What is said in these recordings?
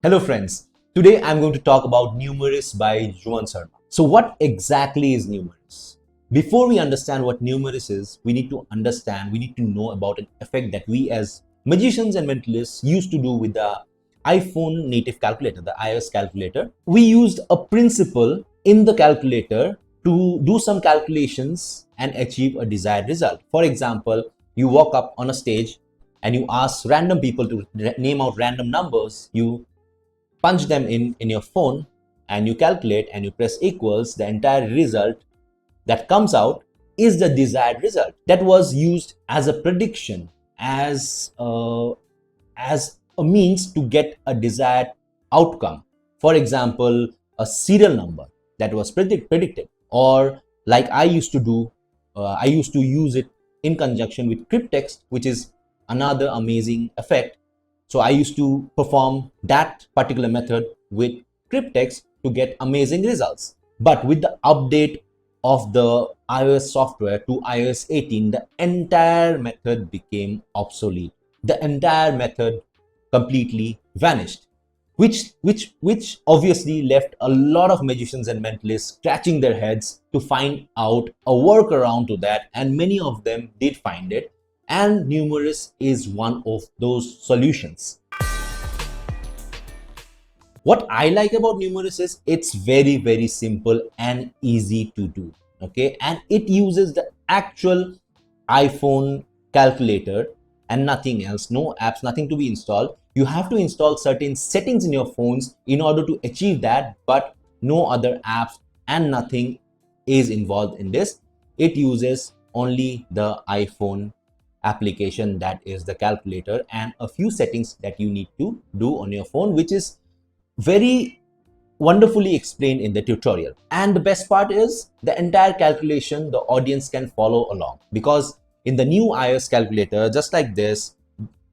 Hello friends, today I'm going to talk about NUMERIS by Juman Sarma. So what exactly is NUMERIS? Before we understand what NUMERIS is, we need to know about an effect that we as magicians and mentalists used to do with the iPhone native calculator, the iOS calculator. We used a principle in the calculator to do some calculations and achieve a desired result. For example, you walk up on a stage and you ask random people to name out random numbers. You punch them in your phone and you calculate and you press equals, the entire result that comes out is the desired result that was used as a prediction, as a means to get a desired outcome. For example, a serial number that was predicted, or like I used to do, I used to use it in conjunction with crypttext, which is another amazing effect. So I used to perform that particular method with crypttext to get amazing results. But with the update of the iOS software to iOS 18, the entire method became obsolete. The entire method completely vanished, which obviously left a lot of magicians and mentalists scratching their heads to find out a workaround to that, and many of them did find it, and Numerous is one of those solutions. What I like about Numerous is it's very simple and easy to do. Okay, and it uses the actual iPhone calculator and nothing else. No apps, nothing to be installed. You have to install certain settings in your phones in order to achieve that, but no other apps and nothing is involved in this. It uses only the iPhone application, that is the calculator, and a few settings that you need to do on your phone, which is very wonderfully explained in the tutorial. And the best part is the entire calculation the audience can follow along, because in the new iOS calculator, just like this,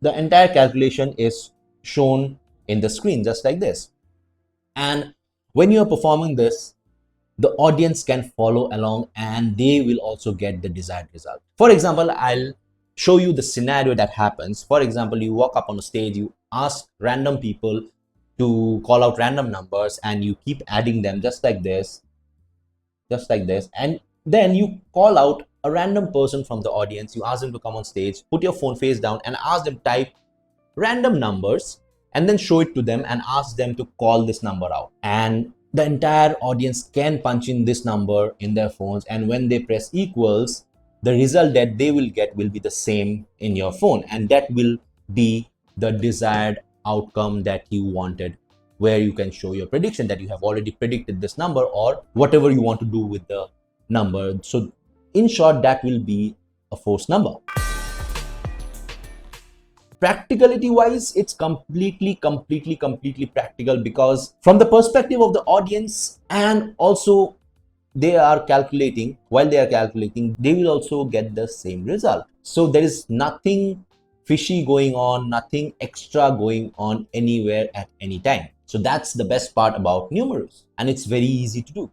the entire calculation is shown in the screen just like this. And when you are performing this, the audience can follow along and they will also get the desired result. For example, I'll show you the scenario that happens. For example, you walk up on a stage, you ask random people to call out random numbers and you keep adding them just like this, and then you call out a random person from the audience. You ask them to come on stage, put your phone face down and ask them type random numbers, and then show it to them and ask them to call this number out, and the entire audience can punch in this number in their phones, and when they press equals, the result that they will get will be the same in your phone, and that will be the desired outcome that you wanted, where you can show your prediction that you have already predicted this number or whatever you want to do with the number. So in short, that will be a forced number. Practicality wise, it's completely practical, because from the perspective of the audience, and also while they are calculating, they will also get the same result. So there is nothing fishy going on, nothing extra going on anywhere at any time. So that's the best part about Numerous, and it's very easy to do.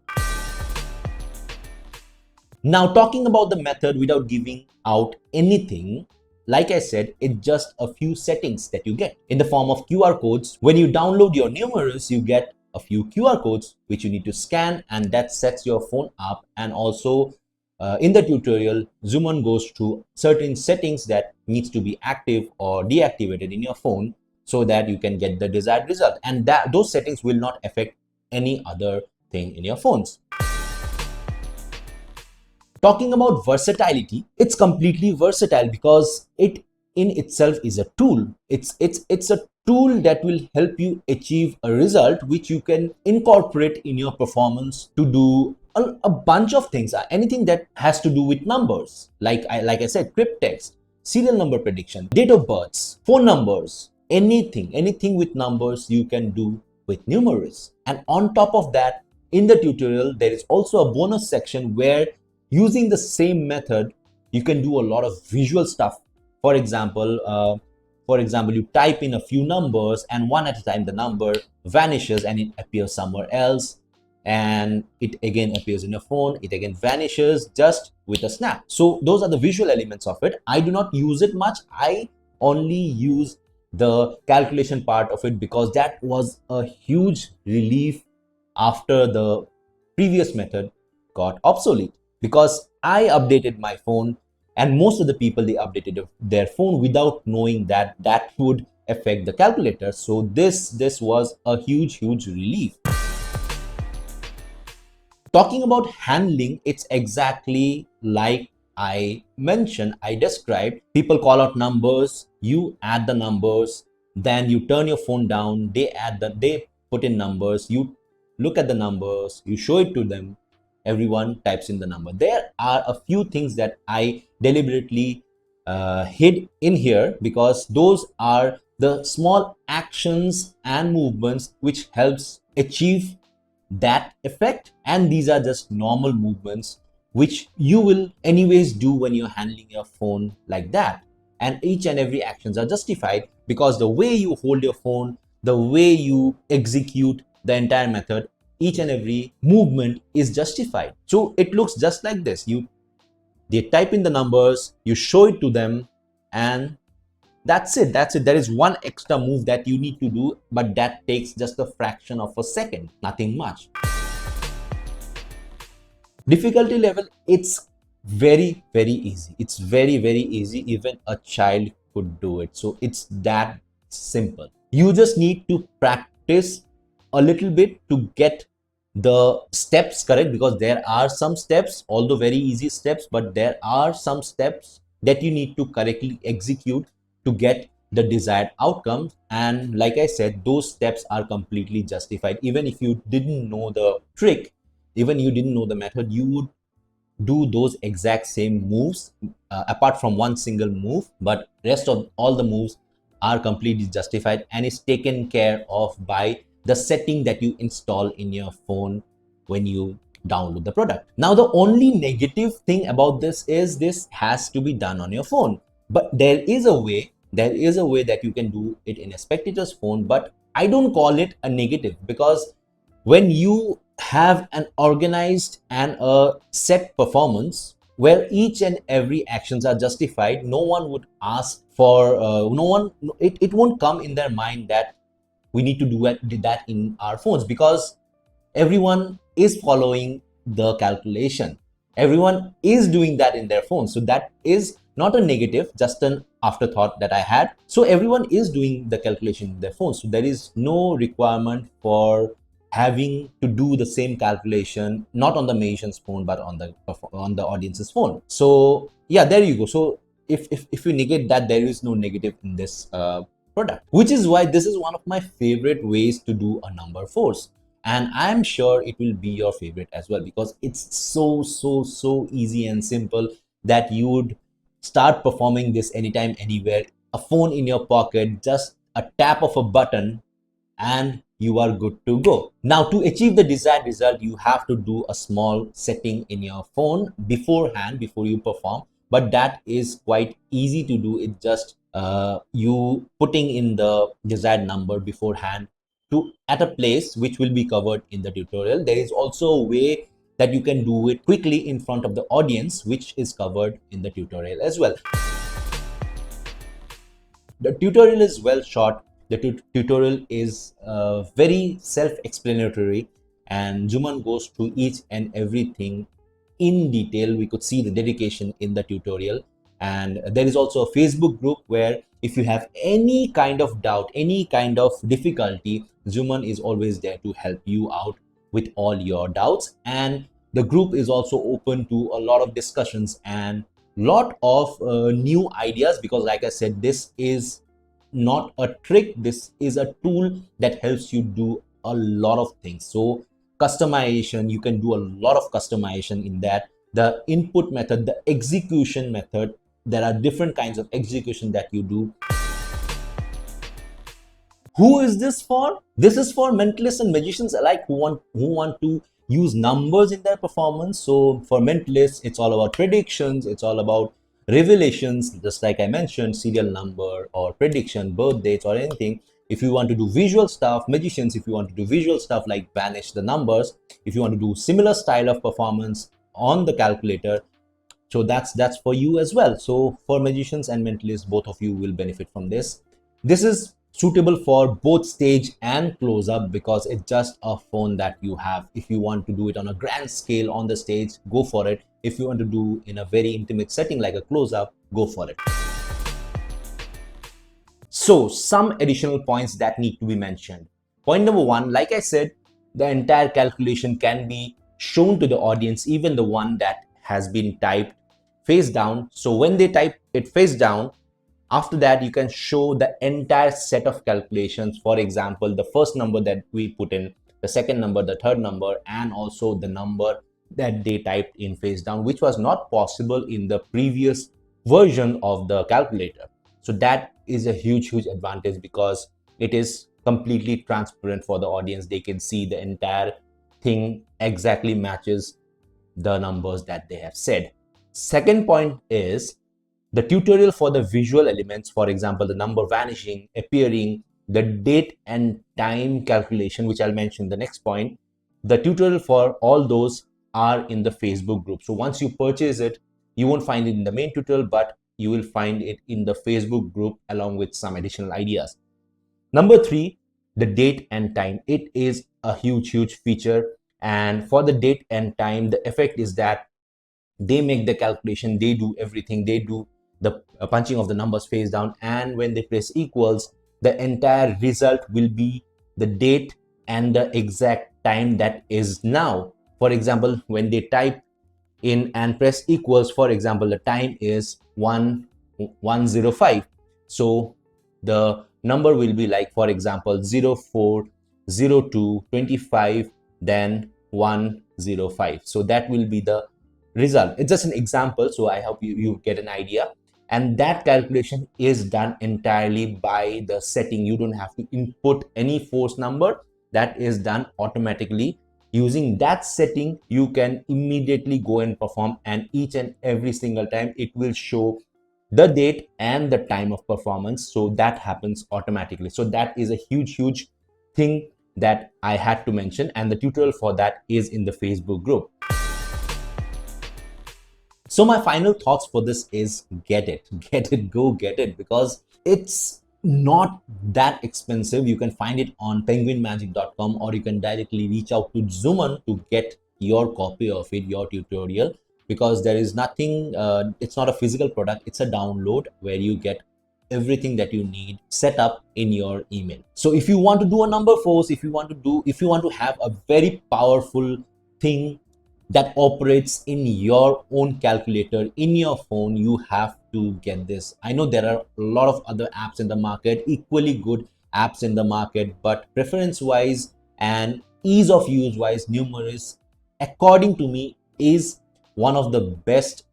Now, talking about the method without giving out anything, like I said, it's just a few settings that you get in the form of QR codes. When you download your Numerous, you get a few QR codes which you need to scan, and that sets your phone up. And also in the tutorial, Zuman goes through certain settings that needs to be active or deactivated in your phone so that you can get the desired result, and that those settings will not affect any other thing in your phones. Talking about versatility, it's completely versatile because it in itself is a tool. It's a tool that will help you achieve a result which you can incorporate in your performance to do a bunch of things. Anything that has to do with numbers, like I said, crypttext, serial number prediction, date of births, phone numbers, anything with numbers you can do with Numerous. And on top of that, in the tutorial, there is also a bonus section where, using the same method, you can do a lot of visual stuff. For example, you type in a few numbers, and one at a time the number vanishes and it appears somewhere else, and it again appears in your phone, it again vanishes just with a snap. So those are the visual elements of it. I do not use it much. I only use the calculation part of it, because that was a huge relief after the previous method got obsolete. Because I updated my phone, and most of the people, they updated their phone without knowing that that would affect the calculator. So this was a huge relief. Talking about handling, it's exactly like I mentioned, I described. People call out numbers, you add the numbers, then you turn your phone down, they put in numbers, you look at the numbers, you show it to them, everyone types in the number. There are a few things that I deliberately hid in here, because those are the small actions and movements which helps achieve that effect, and these are just normal movements which you will anyways do when you're handling your phone like that. And each and every actions are justified, because the way you hold your phone, the way you execute the entire method, each and every movement is justified. So it looks just like this. They type in the numbers, you show it to them, and that's it. There is one extra move that you need to do, but that takes just a fraction of a second, nothing much. Difficulty level, it's very easy. It's very easy. Even a child could do it. So it's that simple. You just need to practice a little bit to get the steps correct, because there are some steps, although very easy steps, but there are some steps that you need to correctly execute to get the desired outcome. And like I said, those steps are completely justified. Even if you didn't know the trick, even you didn't know the method, you would do those exact same moves, apart from one single move, but rest of all the moves are completely justified and is taken care of by the setting that you install in your phone when you download the product. Now, the only negative thing about this is this has to be done on your phone, but there is a way that you can do it in a spectator's phone. But I don't call it a negative, because when you have an organized and a set performance where each and every actions are justified, no one would ask for it won't come in their mind that we need to do that in our phones, because everyone is following the calculation, everyone is doing that in their phone. So that is not a negative, just an afterthought that I had. So everyone is doing the calculation in their phone, so there is no requirement for having to do the same calculation, not on the magician's phone but on the audience's phone. So yeah, there you go. So if you negate that, there is no negative in this product, which is why this is one of my favorite ways to do a number force. And I'm sure it will be your favorite as well, because it's so easy and simple that you would start performing this anytime, anywhere. A phone in your pocket, just a tap of a button, and you are good to go. Now, to achieve the desired result, you have to do a small setting in your phone beforehand, before you perform. But that is quite easy to do. It just you putting in the desired number beforehand at a place which will be covered in the tutorial. There is also a way that you can do it quickly in front of the audience, which is covered in the tutorial as well. The tutorial is well shot. The tutorial is very self-explanatory, and Juman goes through each and everything in detail. We could see the dedication in the tutorial. And there is also a Facebook group where if you have any kind of doubt, any kind of difficulty, Juman is always there to help you out with all your doubts. And the group is also open to a lot of discussions and lot of new ideas, because like I said, this is not a trick, this is a tool that helps you do a lot of things. So customization, you can do a lot of customization in that. The input method, the execution method, there are different kinds of execution that you do. Who is this for? This is for mentalists and magicians alike who want to use numbers in their performance. So for mentalists, it's all about predictions, it's all about revelations, just like I mentioned, serial number or prediction, birth dates or anything. If you want to do visual stuff, magicians, if you want to do visual stuff like banish the numbers, if you want to do similar style of performance on the calculator, so that's for you as well. So for magicians and mentalists, both of you will benefit from this. This is suitable for both stage and close up because it's just a phone that you have. If you want to do it on a grand scale on the stage, go for it. If you want to do in a very intimate setting like a close up, go for it. So some additional points that need to be mentioned. Point number one, like I said, the entire calculation can be shown to the audience, even the one that has been typed face down. So when they type it face down, after that, you can show the entire set of calculations. For example, the first number that we put in, the second number, the third number, and also the number that they typed in face down, which was not possible in the previous version of the calculator. So that is a huge advantage because it is completely transparent for the audience. They can see the entire thing exactly matches the numbers that they have said. Second point is the tutorial for the visual elements, for example, the number vanishing, appearing, the date and time calculation, which I'll mention in the next point. The tutorial for all those are in the Facebook group. So once you purchase it, you won't find it in the main tutorial, but you will find it in the Facebook group along with some additional ideas. Number three, the date and time. It is a huge feature. And for the date and time, the effect is that they make the calculation, they do everything, they do the punching of the numbers face down, and when they press equals, the entire result will be the date and the exact time that is now. For example, when they type in and press equals, for example, the time is 1:05. So the number will be like, for example, 04:02:25, then 1:05. So that will be the result. It's just an example, so I hope you get an idea. And that calculation is done entirely by the setting. You don't have to input any force number. That is done automatically. Using that setting, you can immediately go and perform, and each and every single time it will show the date and the time of performance. So that happens automatically. So that is a huge thing that I had to mention, and the tutorial for that is in the Facebook group. So my final thoughts for this is get it, go get it, because it's not that expensive. You can find it on penguinmagic.com, or you can directly reach out to Juman to get your copy of it, your tutorial, because there is nothing, it's not a physical product, it's a download where you get everything that you need set up in your email. So if you want to do a number force, if you want to have a very powerful thing that operates in your own calculator in your phone, you have to get this. I know there are a lot of other apps in the market, equally good apps in the market, but preference wise and ease of use wise, Numeris, according to me, is one of the best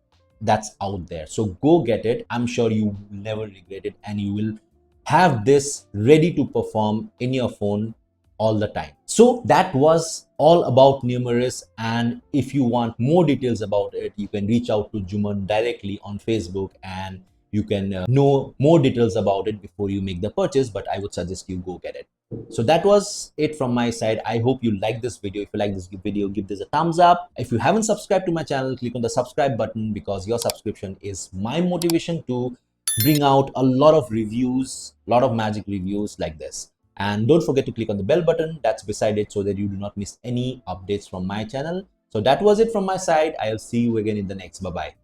that's out there. So go get it. I'm sure you will never regret it, and you will have this ready to perform in your phone all the time. So that was all about Numeris, and if you want more details about it, you can reach out to Juman directly on Facebook, and you can know more details about it before you make the purchase, but I would suggest you go get it. So that was it from my side. I hope you like this video. If you like this video, give this a thumbs up. If you haven't subscribed to my channel, click on the subscribe button, because your subscription is my motivation to bring out a lot of reviews, a lot of magic reviews like this. And don't forget to click on the bell button that's beside it so that you do not miss any updates from my channel. So that was it from my side. I'll see you again in the next. Bye-bye.